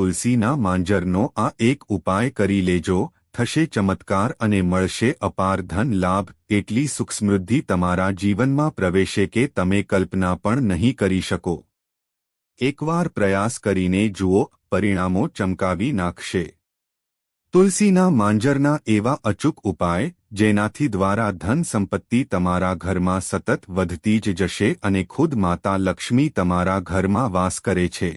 તુલસીના માંજરનો આ એક ઉપાય કરી લેજો, થશે ચમત્કાર અને મળશે અપાર ધન લાભ, એટલી સુખ સમૃદ્ધિ તમારા જીવનમાં પ્રવેશે કે તમે કલ્પના પણ નહીં કરી શકો. એકવાર પ્રયાસ કરીને જુઓ, પરિણામો ચમકાવી નાખશે. તુલસીના માંજરના એવા અચૂક ઉપાય જેનાથી દ્વારા ધન સંપત્તિ તમારા ઘરમાં સતત વધતી જ જશે અને ખુદ માતા લક્ષ્મી તમારા ઘરમાં વાસ કરે છે.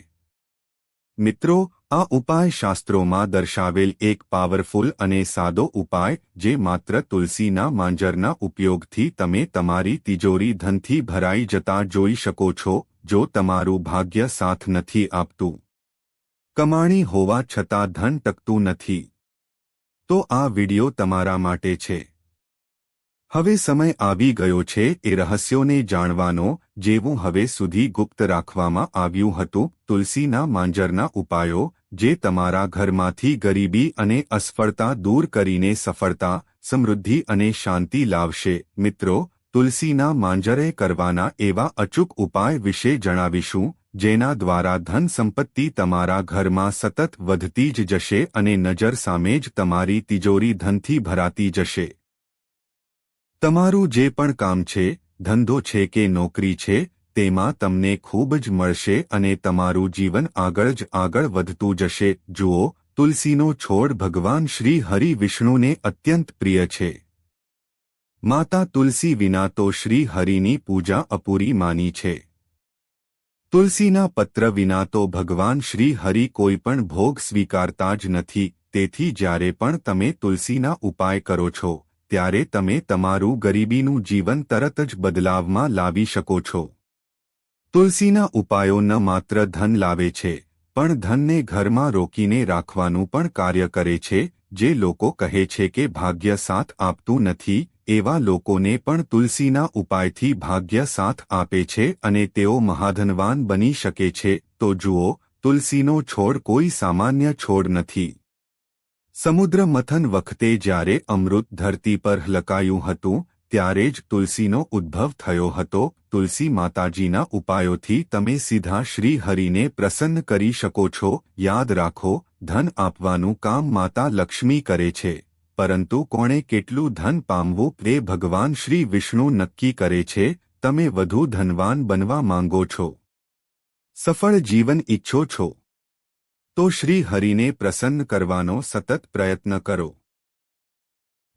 મિત્રો, આ ઉપાય શાસ્ત્રોમાં દર્શાવેલ એક પાવરફુલ અને સાદો ઉપાય જે માત્ર તુલસીના માંજરના ઉપયોગથી તમે તમારી તિજોરી ધનથી ભરાઈ જતા જોઈ શકો છો. જો તમારું ભાગ્ય સાથ નથી આપતું, કમાણી હોવા છતાં ધન ટકતું નથી, તો આ વિડિયો તમારા માટે છે. હવે સમય આવી ગયો છે એ રહસ્યોને જાણવાનો જેવું હવે સુધી ગુપ્ત રાખવામાં આવ્યું હતું. તુલસીના માંજરના ઉપાયો જે તમારા ઘરમાંથી ગરીબી અને અસફળતા દૂર કરીને સફળતા, સમૃદ્ધિ અને શાંતિ લાવશે. મિત્રો, તુલસીના માંજરે કરવાના એવા અચૂક ઉપાય વિશે જણાવીશું જેના દ્વારા ધન સંપત્તિ તમારા ઘરમાં સતત વધતી જ જશે અને નજર સામે જ તમારી તિજોરી ધનથી ભરાતી જશે. તમારું જે પણ કામ છે, ધંધો છે કે નોકરી છે, તેમાં તમને ખૂબ જ મળશે અને તમારું જીવન આગળ જ આગળ વધતું જશે. જુઓ, તુલસીનો છોડ ભગવાન શ્રી હરિ વિષ્ણુને અત્યંત પ્રિય છે. માતા તુલસી વિના તો શ્રી હરિની પૂજા અપૂરી માની છે. તુલસીના પત્ર વિના તો ભગવાન શ્રી હરિ કોઈ પણ ભોગ સ્વીકારતા જ નથી. તેથી જ્યારે પણ તમે તુલસીના ઉપાય કરો છો, ત્યારે તમે તમારું ગરીબીનું જીવન તરત જ બદલાવમાં લાવી શકો છો. તુલસીના ઉપાયો ન માત્ર ધન લાવે છે, પણ ધનને ઘરમાં રોકીને રાખવાનું પણ કાર્ય કરે છે. જે લોકો કહે છે કે ભાગ્ય સાથ આપતું નથી, એવા લોકોને પણ તુલસીના ઉપાયથી ભાગ્ય સાથ આપે છે અને તેઓ મહાધનવાન બની શકે છે. તો જુઓ, તુલસીનો છોડ કોઈ સામાન્ય છોડ નથી. સમુદ્ર મંથન વખતે જ્યારે અમૃત ધરતી પર હલકાયું હતું, ત્યારે જ તુલસીનો ઉદ્ભવ થયો હતો. તુલસી માતાજીના ઉપાયોથી તમે સીધા શ્રી હરિને પ્રસન્ન કરી શકો છો. યાદ રાખો, ધન આપવાનું કામ માતા લક્ષ્મી કરે છે, પરંતુ કોણે કેટલું ધન પામવું એ ભગવાન શ્રી વિષ્ણુ નક્કી કરે છે. તમે વધુ ધનવાન બનવા માંગો છો, સફળ જીવન ઈચ્છો છો, તો શ્રી હરિને પ્રસન્ન કરવાનો સતત પ્રયત્ન કરો.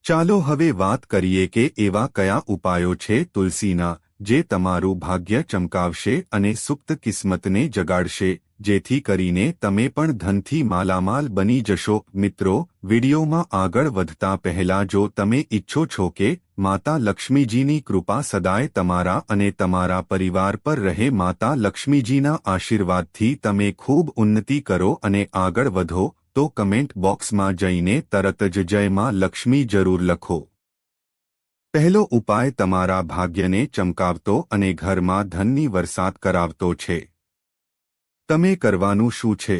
ચાલો હવે વાત કરીએ કે એવા કયા ઉપાયો છે તુલસીના જે તમારું ભાગ્ય ચમકાવશે અને સુપ્ત કિસ્મતને જગાડશે, જેથી કરીને તમે પણ ધનથી માલામાલ બની જશો. મિત્રો, વિડીયોમાં આગળ વધતા પહેલા જો તમે ઈચ્છો છો કે માતા લક્ષ્મીજીની કૃપા સદાય તમારા અને તમારા પરિવાર પર રહે, માતા લક્ષ્મીજીના આશીર્વાદથી તમે ખૂબ ઉન્નતિ કરો અને આગળ વધો, તો કમેન્ટ બોક્સમાં જઈને તરત જ જય માં લક્ષ્મી જરૂર લખો. પહેલો ઉપાય તમારા ભાગ્યને ચમકાવતો અને ઘરમાં ધનની વરસાદ કરાવતો છે. તમે કરવાનું શું છે?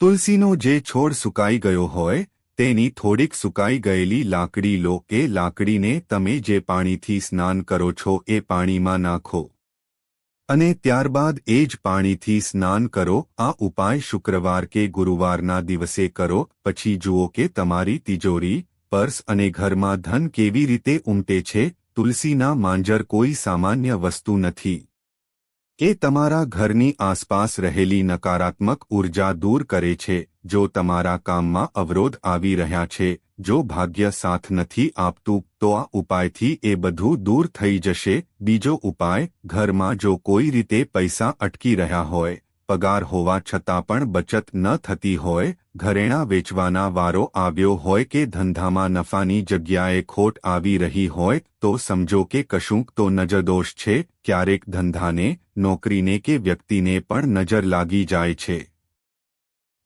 તુલસીનો જે છોડ સુકાઈ ગયો હોય, તેની થોડીક સુકાઈ ગયેલી લાકડી લો. એ લાકડીને તમે જે પાણીથી સ્નાન કરો છો એ પાણીમાં નાખો અને ત્યારબાદ એ જ પાણીથી સ્નાન કરો. આ ઉપાય શુક્રવાર કે ગુરુવારના દિવસે કરો. પછી જુઓ કે તમારી તિજોરી, પર્સ અને ઘરમાં ધન કેવી રીતે ઉમટે છે. તુલસીના માંજર કોઈ સામાન્ય વસ્તુ નથી. એ તમારા ઘરની આસપાસ રહેલી નકારાત્મક ઉર્જા દૂર કરે છે. જો તમારા કામમાં અવરોધ આવી રહ્યા છે, જો ભાગ્ય સાથ નથી આપતું, તો આ ઉપાયથી એ બધું દૂર થઈ જશે. બીજો ઉપાય, ઘરમાં જો કોઈ રીતે પૈસા અટકી રહ્યા હોય, પગાર હોવા છતાં પણ બચત ન થતી હોય, ઘરેણાં વેચવાના વારો આવ્યો હોય કે ધંધામાં નફાની જગ્યાએ ખોટ આવી રહી હોય, તો સમજો કે કશુંક તો નજરદોષ છે. ક્યારેક ધંધાને, નોકરીને કે વ્યક્તિને પણ નજર લાગી જાય છે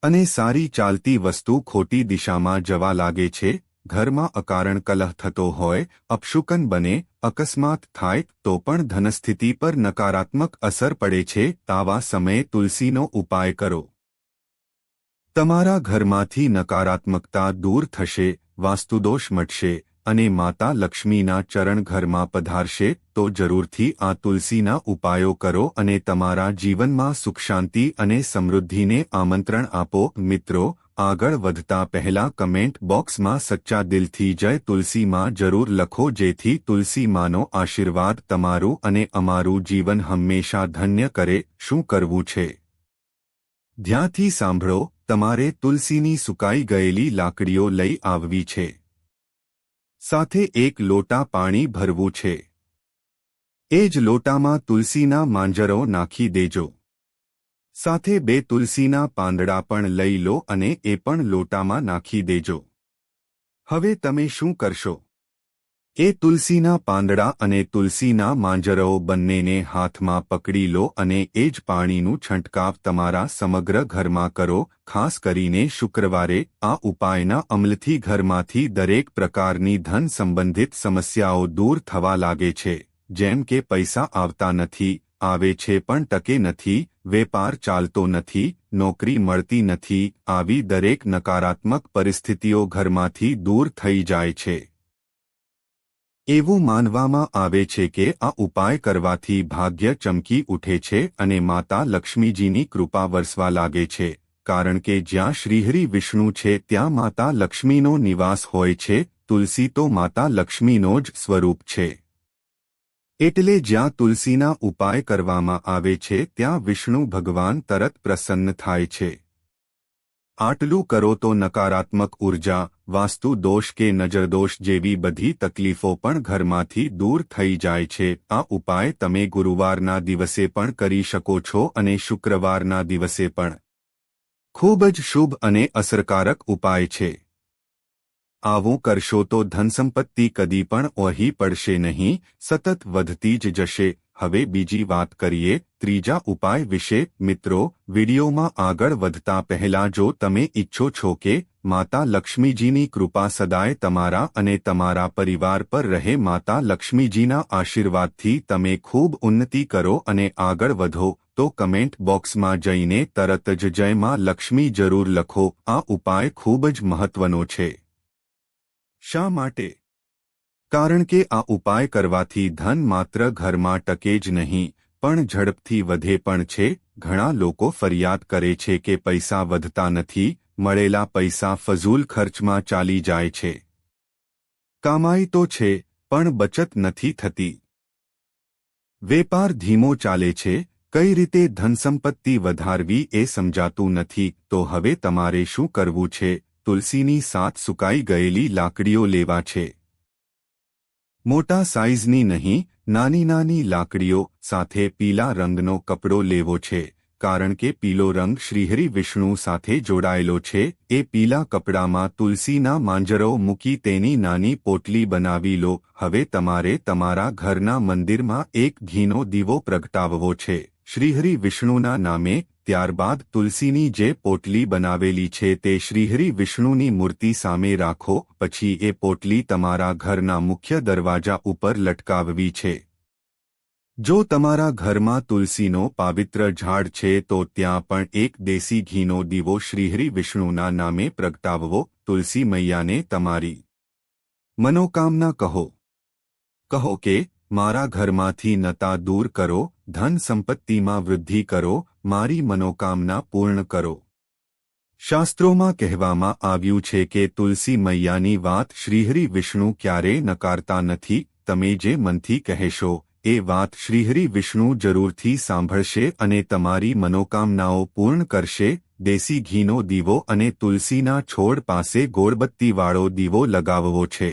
અને સારી ચાલતી વસ્તુ ખોટી દિશામાં જવા લાગે છે. ઘરમાં અકારણ કલહ થતો હોય, અપશુકન બને, અકસ્માત થાય, તો પણ ધનસ્થિતિ પર નકારાત્મક અસર પડે છે. આવા સમયે તુલસીનો ઉપાય કરો. તમારા ઘરમાંથી નકારાત્મકતા દૂર થશે, વાસ્તુદોષ મટશે, અને માતા લક્ષ્મીના ચરણ ઘરમાં પધારશે તો જરૂરથી આ તુલસીના ઉપાયો કરો અને તમારા જીવનમાં સુખ શાંતિ અને સમૃદ્ધિને આમંત્રણ આપો મિત્રો આગળ વધતા પહેલા કમેન્ટ બોક્સમાં સચ્ચા દિલથી જય તુલસી માં જરૂર લખો જેથી તુલસી માનો આશીર્વાદ તમારું અને અમારું જીવન હંમેશા ધન્ય કરે શું કરવું છે ધ્યાનથી સાંભળો તમારે તુલસીની સુકાઈ ગયેલી લાકડીઓ લઈ આવવી છે સાથે એક લોટા પાણી ભરવું છે એ જ લોટામાં તુલસીના માંજરો નાખી દેજો સાથે 2 તુલસીના પાંદડા પણ લઈ લો અને એ પણ લોટામાં નાખી દેજો હવે તમે શું કરશો એ તુલસીના પાંદડા અને તુલસીના માંજરો બંનેને હાથમાં પકડી લો અને એ જ પાણીનું છંટકાવ તમારા સમગ્ર ઘરમાં કરો ખાસ કરીને શુક્રવારે આ ઉપાયના અમલથી ઘરમાંથી દરેક પ્રકારની ધન સંબંધિત સમસ્યાઓ દૂર થવા લાગે છે જેમ કે પૈસા આવતા નથી આવે છે પણ ટકે નથી વેપાર ચાલતો નથી નોકરી મળતી નથી આવી દરેક નકારાત્મક પરિસ્થિતિઓ ઘરમાંથી દૂર થઈ જાય છે એવું માનવામાં આવે છે કે આ ઉપાય કરવાથી ભાગ્ય ચમકી ઉઠે છે અને માતા લક્ષ્મીજીની કૃપા વરસવા લાગે છે કારણ કે જ્યાં શ્રીહરિ વિષ્ણુ છે ત્યાં માતા લક્ષ્મીનો નિવાસ હોય છે તુલસી તો માતા લક્ષ્મીનો જ સ્વરૂપ છે એટલે જ્યાં તુલસીના ઉપાય કરવામાં આવે છે ત્યાં વિષ્ણુ ભગવાન તરત પ્રસન્ન થાય છે આટલું કરો તો નકારાત્મક ઉર્જા વાસ્તુ દોષ કે નજરદોષ જેવી બધી તકલીફો પણ ઘરમાંથી દૂર થઈ જાય છે આ ઉપાય તમે ગુરુવારના દિવસે પણ કરી શકો છો અને શુક્રવારના દિવસે પણ ખૂબ જ શુભ અને અસરકારક ઉપાય છે આવું કરશો તો ધનસંપત્તિ કદી પણ ઓહી પડશે નહીં સતત વધતી જ જશે હવે બીજી વાત કરીએ ત્રીજા ઉપાય વિશે મિત્રો વિડિયોમાં આગળ વધતા પહેલા જો તમે ઈચ્છો છો કે માતા લક્ષ્મીજીની કૃપા સદાય તમારા અને તમારા પરિવાર પર રહે માતા લક્ષ્મીજીના આશીર્વાદથી તમે ખૂબ ઉન્નતિ કરો અને આગળ વધો તો કમેન્ટ બોક્સમાં જઈને તરત જ જય માં લક્ષ્મી જરૂર લખો આ ઉપાય ખૂબ જ મહત્વનો છે શા માટે કારણ કે આ ઉપાય કરવાથી ધન માત્ર ઘરમાં ટકે જ નહીં પણ ઝડપથી વધે પણ છે ઘણા લોકો ફરિયાદ કરે છે કે પૈસા વધતા નથી મળેલા પૈસા ફઝૂલ ખર્ચમાં ચાલી જાય છે કમાઈ તો છે પણ બચત નથી થતી વેપાર ધીમો ચાલે છે કઈ રીતે ધનસંપત્તિ વધારવી એ સમજાતું નથી તો હવે તમારે શું કરવું છે તુલસીની 7 સુકાઈ ગયેલી લાકડીઓ લેવા છે મોટા સાઇઝની નહીં નાની નાની લાકડીઓ સાથે પીલા રંગનો કપડો લેવો છે કારણ કે પીલો રંગ શ્રીહરિ વિષ્ણુ સાથે જોડાયેલો છે એ પીલા કપડામાં તુલસીના માંજરો મૂકી તેની નાની પોટલી બનાવી લો હવે તમારે તમારા ઘરના મંદિરમાં એક ઘીનો દીવો પ્રગટાવવો છે શ્રીહરિ વિષ્ણુના નામે ત્યારબાદ તુલસીની જે પોટલી બનાવેલી છે તે શ્રીહરિ વિષ્ણુની મૂર્તિ સામે રાખો પછી એ પોટલી તમારા ઘરના મુખ્ય દરવાજા ઉપર લટકાવવી છે જો તમારા ઘરમાં તુલસીનો પવિત્ર ઝાડ છે તો ત્યાં પણ એક દેશી ઘીનો દીવો શ્રીહરિ વિષ્ણુના નામે પ્રગટાવવો તુલસી મૈયાને તમારી મનોકામના કહો કે મારા ઘરમાંથી નતા દૂર કરો ધન સંપત્તિમાં વૃદ્ધિ કરો મારી મનોકામના પૂર્ણ કરો શાસ્ત્રોમાં કહેવામાં આવ્યું છે કે તુલસી મૈયાની વાત શ્રીહરિ વિષ્ણુ ક્યારેય નકારતા નથી તમે જે મનથી કહેશો એ વાત શ્રીહરિ વિષ્ણુ જરૂરથી સાંભળશે અને તમારી મનોકામનાઓ પૂર્ણ કરશે દેશી ઘીનો દીવો અને તુલસીના છોડ પાસે ગોળબત્તીવાળો દીવો લગાવવો છે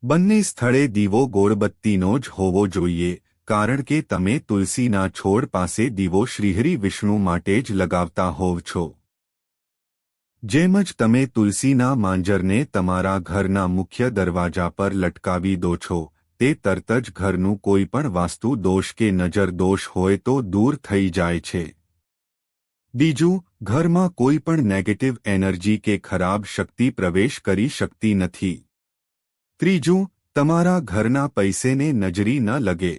બંને સ્થળે દીવો ગોળબત્તીનો જ હોવો જોઈએ કારણ કે તમે તુલસીના છોડ પાસે દીવો શ્રીહરિ વિષ્ણુ માટે જ લગાવતા હોવ છો જેમ જ તમે તુલસીના માંજરને તમારા ઘરના મુખ્ય દરવાજા પર લટકાવી દો છો તે તરત જ ઘરનું કોઈ પણ વાસ્તુ દોષ કે નજર દોષ હોય તો દૂર થઈ જાય છે બીજું ઘરમાં કોઈ પણ નેગેટિવ એનર્જી કે ખરાબ શક્તિ પ્રવેશ કરી શકતી નથી ત્રીજું તમારા ઘરના પૈસેને નજરી ન લગે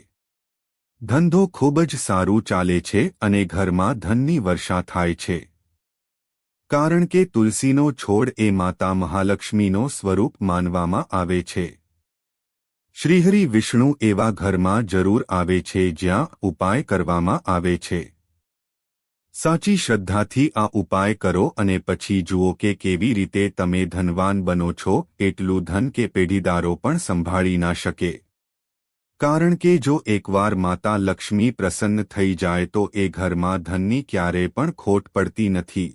ધંધો ખૂબ જ સારું ચાલે છે અને ઘરમાં ધનની વર્ષા થાય છે કારણ કે તુલસીનો છોડ એ માતા મહાલક્ષ્મીનો સ્વરૂપ માનવામાં આવે છે. શ્રીહરિ વિષ્ણુ એવા ઘરમાં જરૂર આવે છે જ્યાં ઉપાય કરવામાં આવે છે. સાચી શ્રદ્ધાથી આ ઉપાય કરો અને પછી જુઓ કે કેવી રીતે તમે ધનવાન બનો છો. એટલું ધન કે પેઢીદારો પણ સંભાળી ના શકે. કારણ કે જો એકવાર માતા લક્ષ્મી પ્રસન્ન થઈ જાય તો એ ઘરમાં ધનની ક્યારે પણ ખોટ પડતી નથી.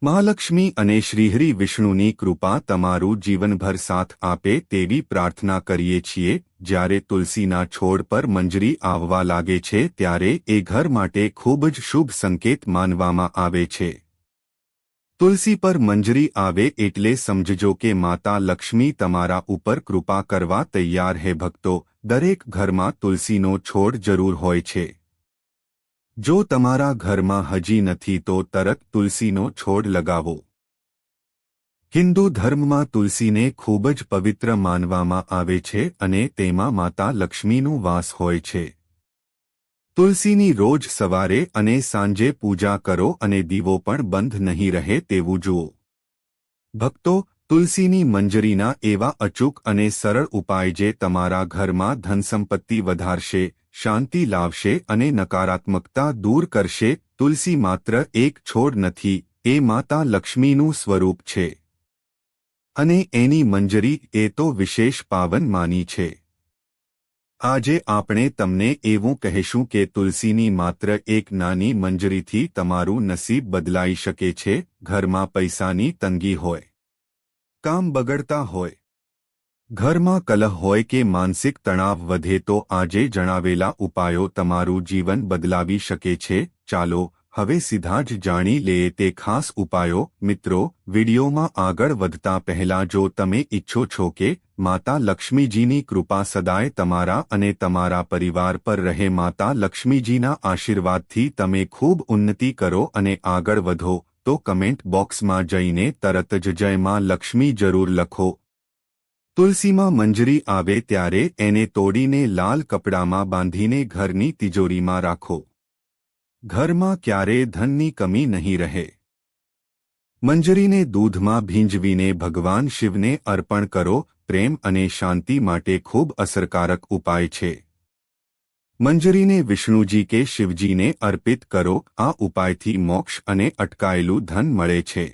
મહાલક્ષ્મી અને શ્રીહરિ વિષ્ણુની કૃપા તમારું જીવનભર સાથ આપે તેવી પ્રાર્થના કરીએ છીએ. જ્યારે તુલસીના છોડ પર મંજરી આવવા લાગે છે ત્યારે એ ઘર માટે ખૂબ જ શુભ સંકેત માનવામાં આવે છે. તુલસી પર મંજરી આવે એટલે સમજજો કે માતા લક્ષ્મી તમારા ઉપર કૃપા કરવા તૈયાર હે. ભક્તો, દરેક ઘરમાં તુલસીનો છોડ જરૂર હોય છે. જો તમારા ઘરમાં હજી નથી તો તરત તુલસીનો છોડ લગાવો. હિન્દુ ધર્મમાં તુલસીને ખૂબ જ પવિત્ર માનવામાં આવે છે અને તેમાં માતા લક્ષ્મીનું વાસ હોય છે. તુલસીની રોજ સવારે અને સાંજે પૂજા કરો અને દીવો પણ બંધ નહીં રહે તેવું જુઓ. ભક્તો, તુલસીની મંજરીના એવા અચૂક અને સરળ ઉપાય જે તમારા ઘરમાં ધનસંપત્તિ વધારશે, શાંતિ લાવશે અને નકારાત્મકતા દૂર કરશે. તુલસી માત્ર એક છોડ નથી, એ માતા લક્ષ્મીનું સ્વરૂપ છે. અને એની મંજરી એ તો વિશેષ પાવન માની છે. આજે આપણે તમને એવું કહેશું કે તુલસીની માત્ર એક નાની મંજરીથી તમારું નસીબ બદલાઈ શકે છે. ઘરમાં પૈસાની તંગી હોય, કામ બગડતા હોય, ઘરમાં કલહ હોય કે માનસિક તણાવ વધે તો આજે જણાવેલા ઉપાયો તમારું જીવન બદલાવી શકે છે. ચાલો હવે સીધા જ જાણી લઈએ તે ખાસ ઉપાયો. મિત્રો, વિડીયોમાં આગળ વધતા પહેલા જો તમે ઈચ્છો છો કે માતા લક્ષ્મીજીની કૃપા સદાય તમારા અને તમારા પરિવાર પર રહે, માતા લક્ષ્મીજીના આશીર્વાદથી તમે ખૂબ ઉન્નતિ કરો અને આગળ વધો, તો કમેન્ટ બોક્સમાં જઈને તરત જ જય માં લક્ષ્મી જરૂર લખો. તુલસીમાં મંજરી આવે ત્યારે એને તોડીને લાલ કપડામાં બાંધીને ઘરની તિજોરીમાં રાખો. ઘરમાં ક્યારેય ધનની કમી નહીં રહે. મંજરીને દૂધમાં ભીંજવીને ભગવાન શિવને અર્પણ કરો. પ્રેમ અને શાંતિ માટે ખૂબ અસરકારક ઉપાય છે. મંજરીને વિષ્ણુજી કે શિવજીને અર્પિત કરો. આ ઉપાયથી મોક્ષ અને અટકાયેલું ધન મળે છે.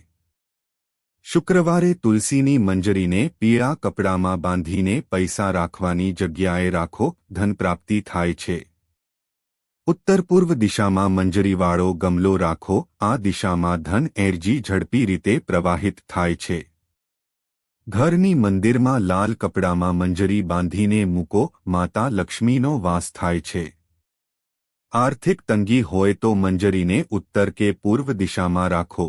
શુક્રવારે તુલસીની મંજરીને પીળા કપડામાં બાંધીને પૈસા રાખવાની જગ્યાએ રાખો. ધન પ્રાપ્તિ થાય છે. ઉત્તર પૂર્વ દિશામાં મંજરીવાળો ગમલો રાખો. આ દિશામાં ધન એનર્જી ઝડપી રીતે પ્રવાહિત થાય છે. ઘરની મંદિરમાં લાલ કપડામાં મંજરી બાંધીને મૂકો. માતા લક્ષ્મીનો વાસ થાય છે. આર્થિક તંગી હોય તો મંજરીને ઉત્તર કે પૂર્વ દિશામાં રાખો.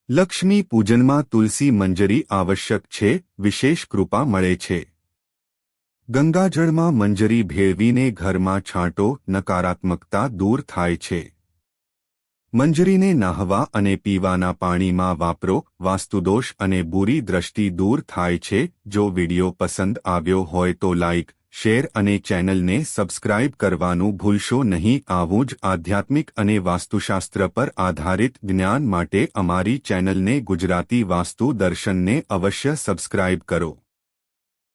લક્ષ્મી પૂજનમાં તુલસી મંજરી આવશ્યક છે. વિશેષ કૃપા મળે છે. ગંગાજળમાં મંજરી ભેળવીને ઘરમાં છાંટો. નકારાત્મકતા દૂર થાય છે. મંજરીને નાહવા અને પીવાના પાણીમાં વાપરો. વાસ્તુદોષ અને બુરી દ્રષ્ટિ દૂર થાય છે. જો વિડિયો પસંદ આવ્યો હોય તો લાઇક, શેર અને ચેનલને સબસ્ક્રાઇબ કરવાનું ભૂલશો નહીં. આવું જ આધ્યાત્મિક અને વાસ્તુશાસ્ત્ર પર આધારિત જ્ઞાન માટે અમારી ચેનલને ગુજરાતી વાસ્તુ દર્શનને અવશ્ય સબસ્ક્રાઇબ કરો.